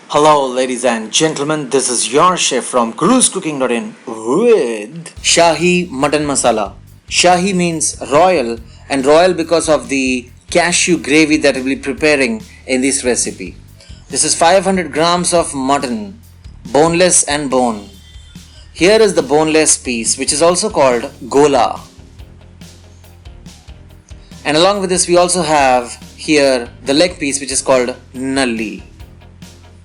Hello ladies and gentlemen, this is your chef from cruisecooking.in with Shahi Mutton Masala. Shahi means royal, and royal because of the cashew gravy that we'll be preparing in this recipe. This is 500 grams of mutton, boneless and bone. Here is the boneless piece, which is also called gola. And along with this we also have here the leg piece, which is called nalli.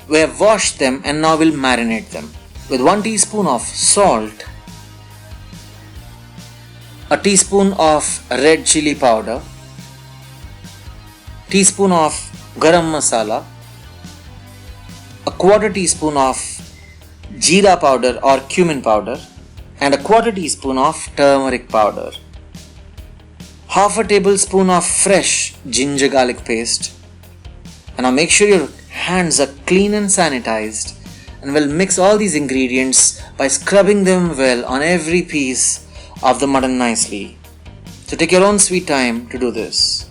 We have washed them and now we'll marinate them with 1 teaspoon of salt, a teaspoon of red chilli powder, teaspoon of Garam Masala, a quarter teaspoon of Jeera powder or Cumin powder, and a quarter teaspoon of Turmeric powder, half a tablespoon of fresh ginger garlic paste. And now make sure your hands are clean and sanitized, and we'll mix all these ingredients by scrubbing them well on every piece of the mutton nicely. So take your own sweet time to do this.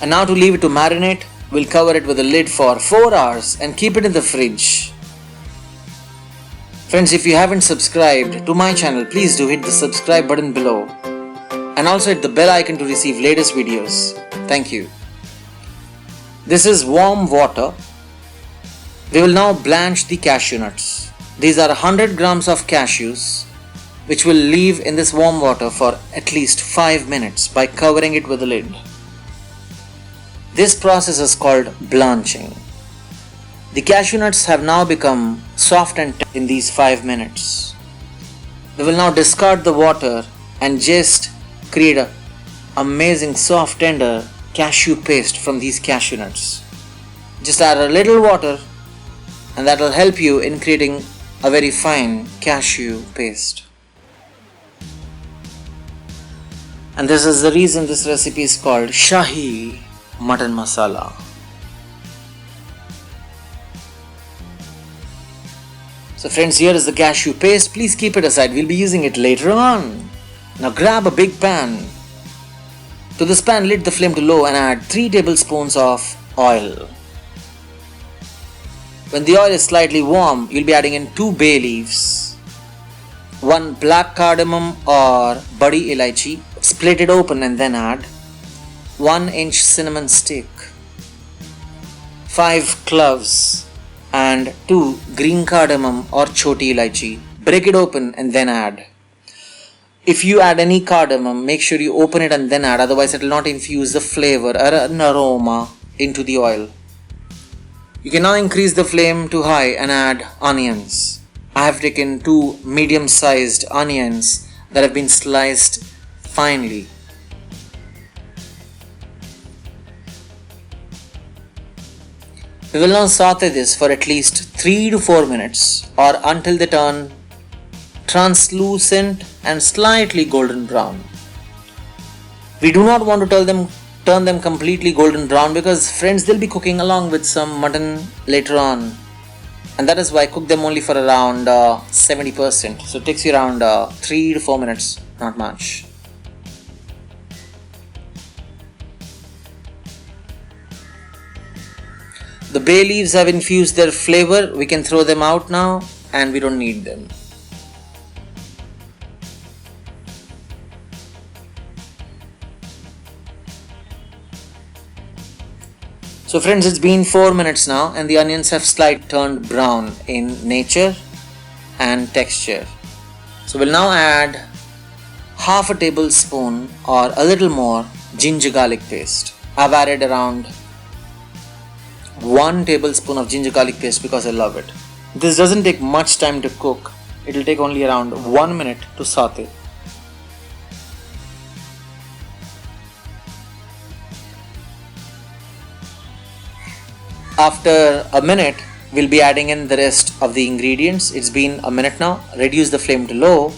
And now to leave it to marinate, we'll cover it with a lid for 4 hours and keep it in the fridge. Friends, if you haven't subscribed to my channel, please do hit the subscribe button below. And also hit the bell icon to receive latest videos. Thank you. This is warm water. We will now blanch the cashew nuts. These are 100 grams of cashews, which will leave in this warm water for at least 5 minutes by covering it with a lid. This process is called blanching. The cashew nuts have now become soft and tender in these 5 minutes. We will now discard the water and just create an amazing soft tender cashew paste from these cashew nuts. Just add a little water and that will help you in creating a very fine cashew paste. And this is the reason this recipe is called Shahi Mutton Masala. So friends, here is the cashew paste. Please keep it aside. We'll be using it later on. Now grab a big pan. To this pan, let the flame to low and add 3 tablespoons of oil. When the oil is slightly warm, you'll be adding in 2 bay leaves, 1 black cardamom or badi elaichi, split it open and then add 1-inch cinnamon stick, 5 cloves and 2 green cardamom or choti elaichi. Break it open and then add. If you add any cardamom, make sure you open it and then add, otherwise it will not infuse the flavor or an aroma into the oil. You can now increase the flame to high and add onions. I have taken 2 medium-sized onions that have been sliced finely. We will now saute this for at least 3 to 4 minutes or until they turn translucent and slightly golden brown. We do not want to turn them completely golden brown because friends, they'll be cooking along with some mutton later on, and that is why I cook them only for around 70%. So it takes you around 3 to 4 minutes, not much. The bay leaves have infused their flavor. We can throw them out now and we don't need them. So friends, it's been 4 minutes now and the onions have slightly turned brown in nature and texture. So we'll now add half a tablespoon or a little more ginger garlic paste. I've added around 1 tablespoon of ginger garlic paste because I love it. This doesn't take much time to cook. It will take only around 1 minute to saute. After a minute, we'll be adding in the rest of the ingredients. It's been a minute now. Reduce the flame to low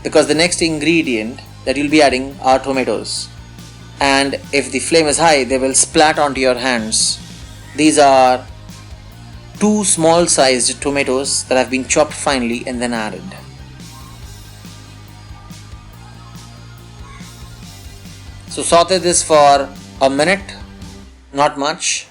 because the next ingredient that you'll be adding are tomatoes. And if the flame is high, they will splat onto your hands. These are 2 small sized tomatoes that have been chopped finely and then added. So saute this for a minute, not much.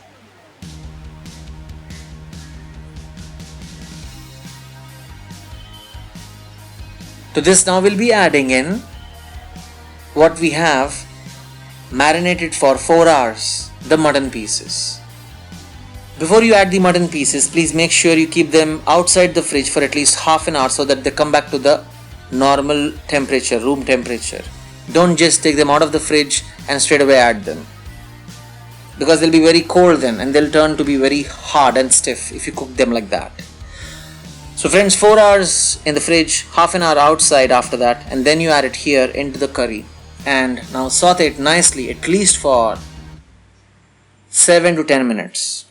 To this now we'll be adding in what we have marinated for 4 hours, the mutton pieces. Before you add the mutton pieces, please make sure you keep them outside the fridge for at least half an hour so that they come back to the normal temperature, room temperature. Don't just take them out of the fridge and straight away add them, because they'll be very cold then and they'll turn to be very hard and stiff if you cook them like that. So friends, 4 hours in the fridge, half an hour outside after that, and then you add it here into the curry. And now saute it nicely at least for 7 to 10 minutes.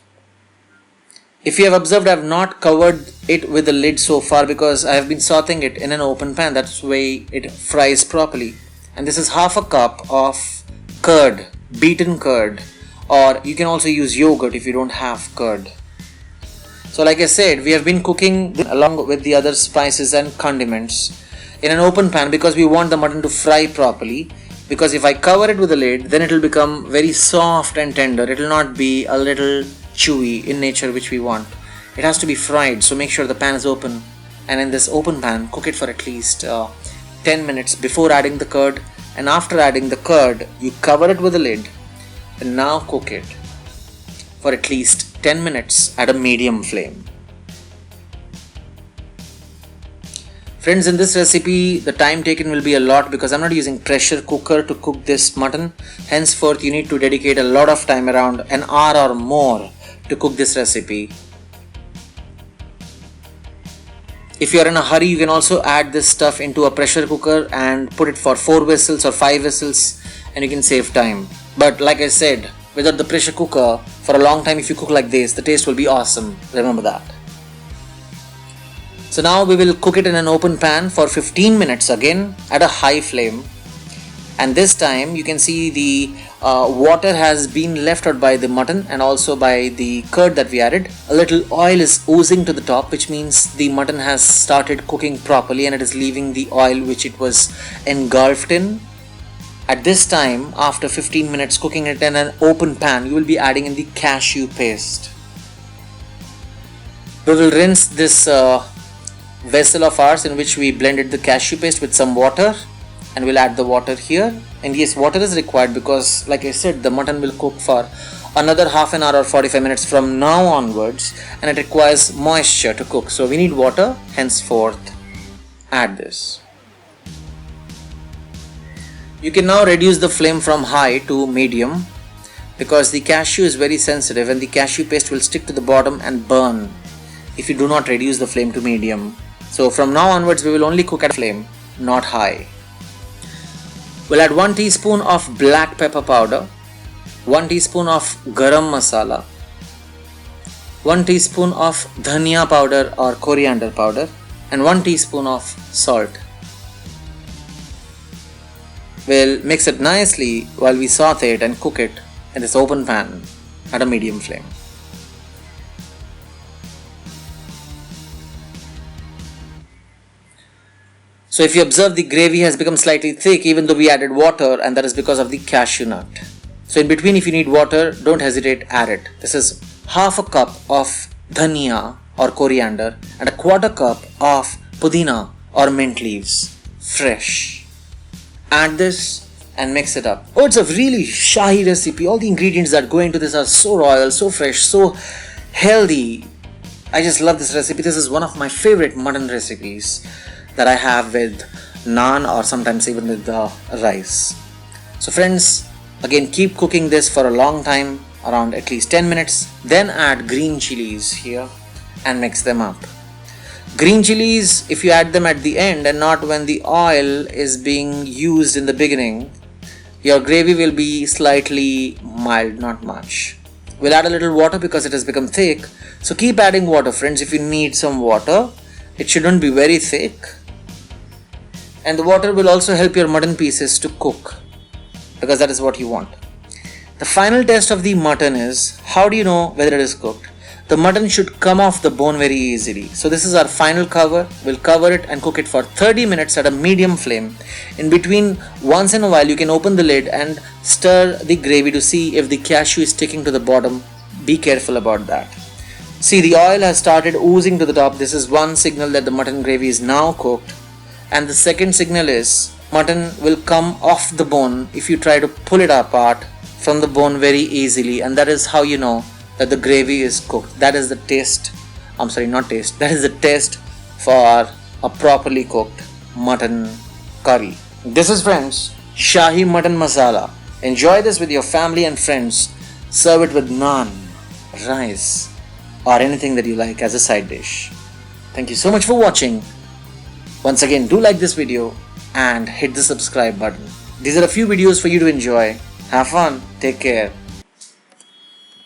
If you have observed, I have not covered it with the lid so far because I have been sauteing it in an open pan. That's the way it fries properly. And this is half a cup of curd, beaten curd, or you can also use yogurt if you don't have curd. So like I said, we have been cooking along with the other spices and condiments in an open pan because we want the mutton to fry properly. Because if I cover it with a lid, then it will become very soft and tender. It will not be a little chewy in nature, which we want. It has to be fried, so make sure the pan is open. And in this open pan, cook it for at least 10 minutes before adding the curd. And after adding the curd, you cover it with a lid and now cook it for at least 10 minutes at a medium flame. Friends, in this recipe, the time taken will be a lot because I'm not using pressure cooker to cook this mutton. Henceforth, you need to dedicate a lot of time, around an hour or more, to cook this recipe. If you are in a hurry, you can also add this stuff into a pressure cooker and put it for 4 whistles or 5 whistles, and you can save time. But like I said, without the pressure cooker, for a long time if you cook like this, the taste will be awesome. Remember that. So now we will cook it in an open pan for 15 minutes again at a high flame. And this time you can see the water has been left out by the mutton and also by the curd that we added. A little oil is oozing to the top, which means the mutton has started cooking properly and it is leaving the oil which it was engulfed in. At this time, after 15 minutes cooking it in an open pan, you will be adding in the cashew paste. We will rinse this vessel of ours in which we blended the cashew paste with some water, and we'll add the water here. And yes, water is required because, like I said, the mutton will cook for another half an hour or 45 minutes from now onwards, and it requires moisture to cook. So we need water, henceforth add this. You can now reduce the flame from high to medium because the cashew is very sensitive and the cashew paste will stick to the bottom and burn if you do not reduce the flame to medium. So from now onwards we will only cook at flame, not high. We'll add 1 teaspoon of black pepper powder, 1 teaspoon of Garam Masala, 1 teaspoon of dhania powder or coriander powder, and 1 teaspoon of salt. We'll mix it nicely while we saute it and cook it in this open pan at a medium flame. So if you observe, the gravy has become slightly thick even though we added water, and that is because of the cashew nut. So in between, if you need water, don't hesitate, add it. This is half a cup of dhania or coriander and a quarter cup of pudina or mint leaves, fresh. Add this and mix it up. Oh, it's a really shahi recipe. All the ingredients that go into this are so royal, so fresh, so healthy. I just love this recipe. This is one of my favorite mutton recipes that I have with naan or sometimes even with the rice. So friends, again, keep cooking this for a long time, around at least 10 minutes. Then add green chilies here and mix them up. Green chilies, if you add them at the end and not when the oil is being used in the beginning, your gravy will be slightly mild, not much. We'll add a little water because it has become thick. So keep adding water, friends, if you need some water. It shouldn't be very thick. And the water will also help your mutton pieces to cook, because that is what you want. The final test of the mutton is, how do you know whether it is cooked? the mutton should come off the bone very easily. So this is our final cover. We'll cover it and cook it for 30 minutes at a medium flame. In between, once in a while, you can open the lid and stir the gravy to see if the cashew is sticking to the bottom. Be careful about that. See, the oil has started oozing to the top. This is one signal that the mutton gravy is now cooked. And the second signal is mutton will come off the bone if you try to pull it apart from the bone very easily, and that is how you know that the gravy is cooked. That is the taste, that is the test for a properly cooked mutton curry. This is, friends, Shahi Mutton Masala. Enjoy this with your family and friends. Serve it with naan, rice, or anything that you like as a side dish. Thank you so much for watching. Once again, do like this video and hit the subscribe button. These are a few videos for you to enjoy. Have fun. Take care.